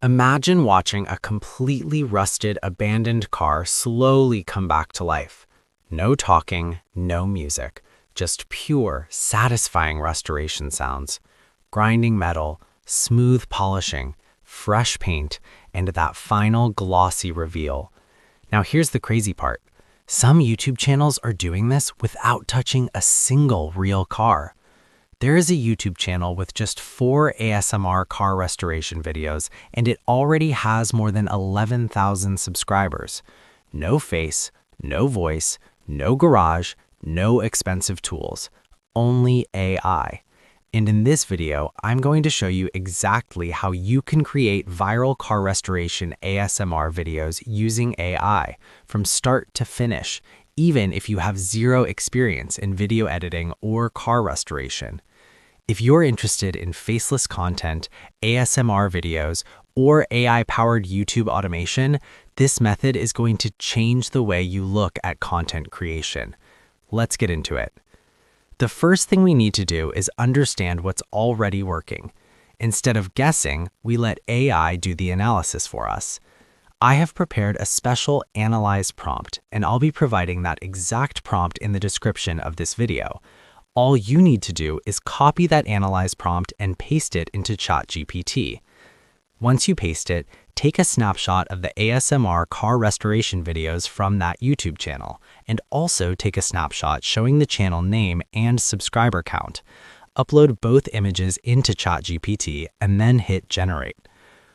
Imagine watching a completely rusted, abandoned car slowly come back to life. No talking, no music, just pure, satisfying restoration sounds. Grinding metal, smooth polishing, fresh paint, and that final glossy reveal. Now here's the crazy part. Some YouTube channels are doing this without touching a single real car. There is a YouTube channel with just 4 ASMR car restoration videos, and it already has more than 11,000 subscribers. No face, no voice, no garage, no expensive tools, only AI. And in this video, I'm going to show you exactly how you can create viral car restoration ASMR videos using AI from start to finish, even if you have zero experience in video editing or car restoration. If you're interested in faceless content, ASMR videos, or AI-powered YouTube automation, this method is going to change the way you look at content creation. Let's get into it. The first thing we need to do is understand what's already working. Instead of guessing, we let AI do the analysis for us. I have prepared a special Analyze prompt, and I'll be providing that exact prompt in the description of this video. All you need to do is copy that Analyze prompt and paste it into ChatGPT. Once you paste it, take a snapshot of the ASMR car restoration videos from that YouTube channel, and also take a snapshot showing the channel name and subscriber count. Upload both images into ChatGPT and then hit Generate.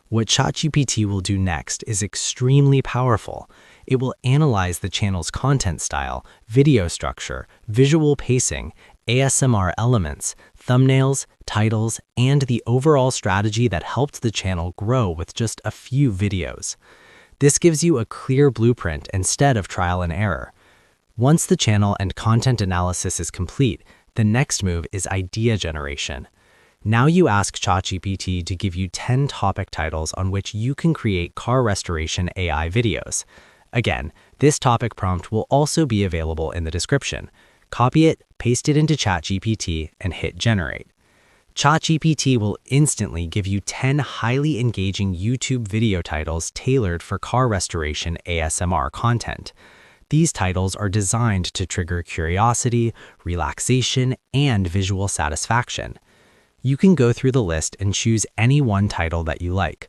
What ChatGPT will do next is extremely powerful. It will analyze the channel's content style, video structure, visual pacing, ASMR elements, thumbnails, titles, and the overall strategy that helped the channel grow with just a few videos. This gives you a clear blueprint instead of trial and error. Once the channel and content analysis is complete, the next move is idea generation. Now you ask ChatGPT to give you 10 topic titles on which you can create car restoration AI videos. Again, this topic prompt will also be available in the description. Copy it, paste it into ChatGPT, and hit Generate. ChatGPT will instantly give you 10 highly engaging YouTube video titles tailored for car restoration ASMR content. These titles are designed to trigger curiosity, relaxation, and visual satisfaction. You can go through the list and choose any one title that you like.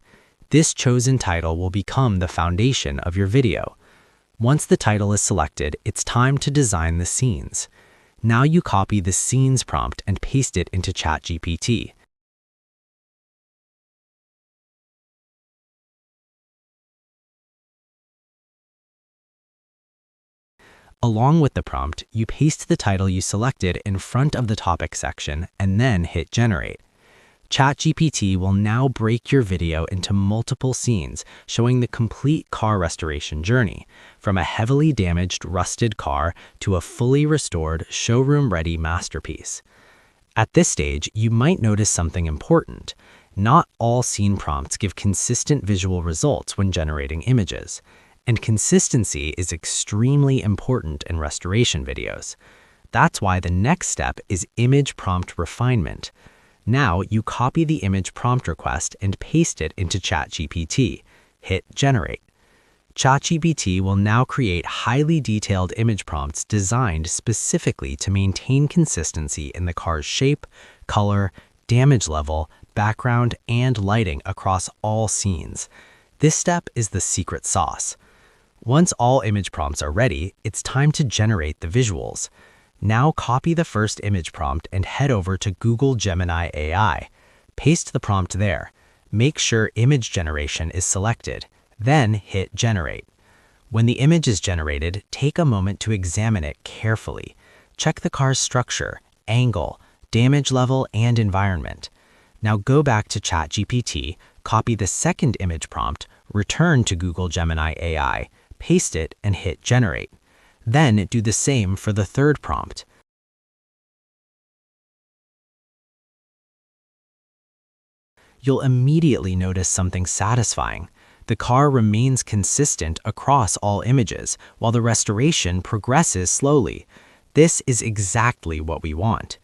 This chosen title will become the foundation of your video. Once the title is selected, it's time to design the scenes. Now you copy the scenes prompt and paste it into ChatGPT. Along with the prompt, you paste the title you selected in front of the topic section and then hit Generate. ChatGPT will now break your video into multiple scenes, showing the complete car restoration journey, from a heavily damaged, rusted car to a fully restored, showroom-ready masterpiece. At this stage, you might notice something important. Not all scene prompts give consistent visual results when generating images, and consistency is extremely important in restoration videos. That's why the next step is image prompt refinement. Now you copy the image prompt request and paste it into ChatGPT. Hit Generate. ChatGPT will now create highly detailed image prompts designed specifically to maintain consistency in the car's shape, color, damage level, background, and lighting across all scenes. This step is the secret sauce. Once all image prompts are ready, it's time to generate the visuals. Now copy the first image prompt and head over to Google Gemini AI. Paste the prompt there. Make sure image generation is selected. Then hit Generate. When the image is generated, take a moment to examine it carefully. Check the car's structure, angle, damage level, and environment. Now go back to ChatGPT, copy the second image prompt, return to Google Gemini AI, paste it, and hit Generate. Then do the same for the third prompt. You'll immediately notice something satisfying. The car remains consistent across all images, while the restoration progresses slowly. This is exactly what we want.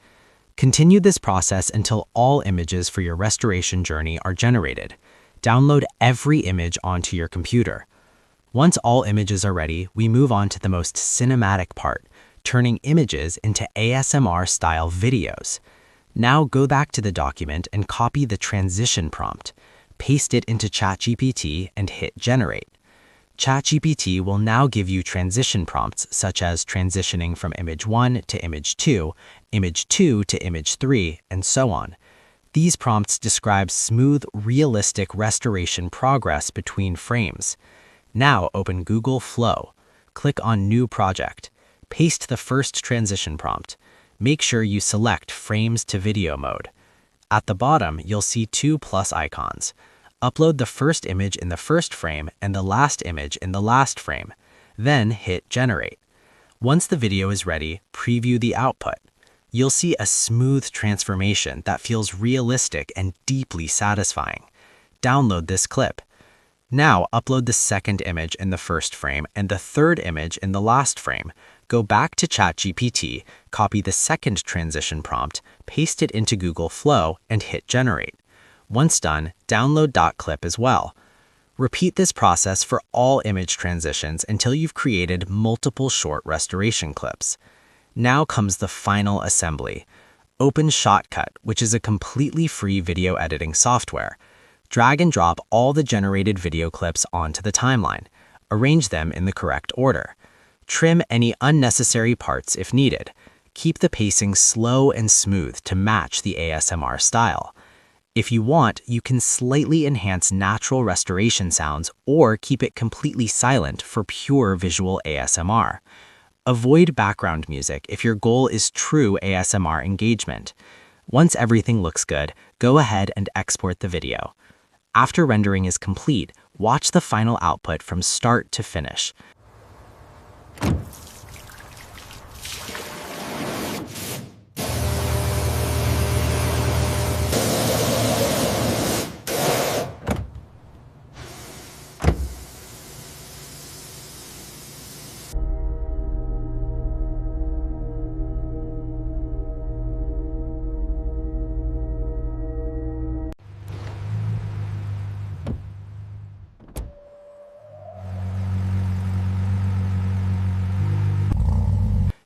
Continue this process until all images for your restoration journey are generated. Download every image onto your computer. Once all images are ready, we move on to the most cinematic part, turning images into ASMR-style videos. Now go back to the document and copy the transition prompt. Paste it into ChatGPT and hit generate. ChatGPT will now give you transition prompts such as transitioning from image 1 to image 2 to image 3, and so on. These prompts describe smooth, realistic restoration progress between frames. Now open Google Flow. Click on New Project. Paste the first transition prompt. Make sure you select Frames to Video mode. At the bottom, you'll see two plus icons. Upload the first image in the first frame and the last image in the last frame. Then hit Generate. Once the video is ready, preview the output. You'll see a smooth transformation that feels realistic and deeply satisfying. Download this clip. Now upload the second image in the first frame and the third image in the last frame. Go back to ChatGPT, copy the second transition prompt, paste it into Google Flow, and hit Generate. Once done, download .clip as well. Repeat this process for all image transitions until you've created multiple short restoration clips. Now comes the final assembly. Open Shotcut, which is a completely free video editing software. Drag and drop all the generated video clips onto the timeline. Arrange them in the correct order. Trim any unnecessary parts if needed. Keep the pacing slow and smooth to match the ASMR style. If you want, you can slightly enhance natural restoration sounds or keep it completely silent for pure visual ASMR. Avoid background music if your goal is true ASMR engagement. Once everything looks good, go ahead and export the video. After rendering is complete, watch the final output from start to finish.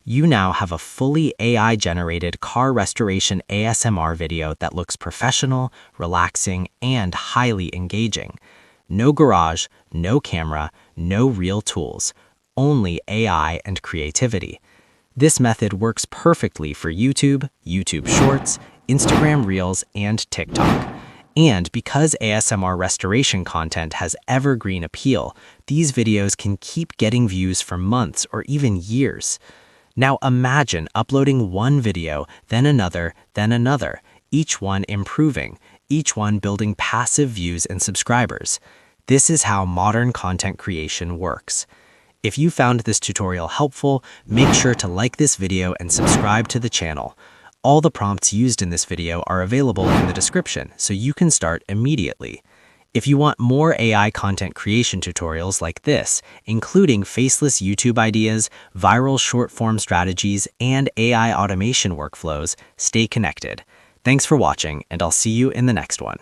You now have a fully AI-generated car restoration ASMR video that looks professional, relaxing, and highly engaging. No garage, no camera, no real tools, only AI and creativity. This method works perfectly for YouTube, YouTube Shorts, Instagram Reels, and TikTok. And because ASMR restoration content has evergreen appeal, these videos can keep getting views for months or even years. Now imagine uploading one video, then another, each one improving, each one building passive views and subscribers. This is how modern content creation works. If you found this tutorial helpful, make sure to like this video and subscribe to the channel. All the prompts used in this video are available in the description, so you can start immediately. If you want more AI content creation tutorials like this, including faceless YouTube ideas, viral short-form strategies, and AI automation workflows, stay connected. Thanks for watching, and I'll see you in the next one.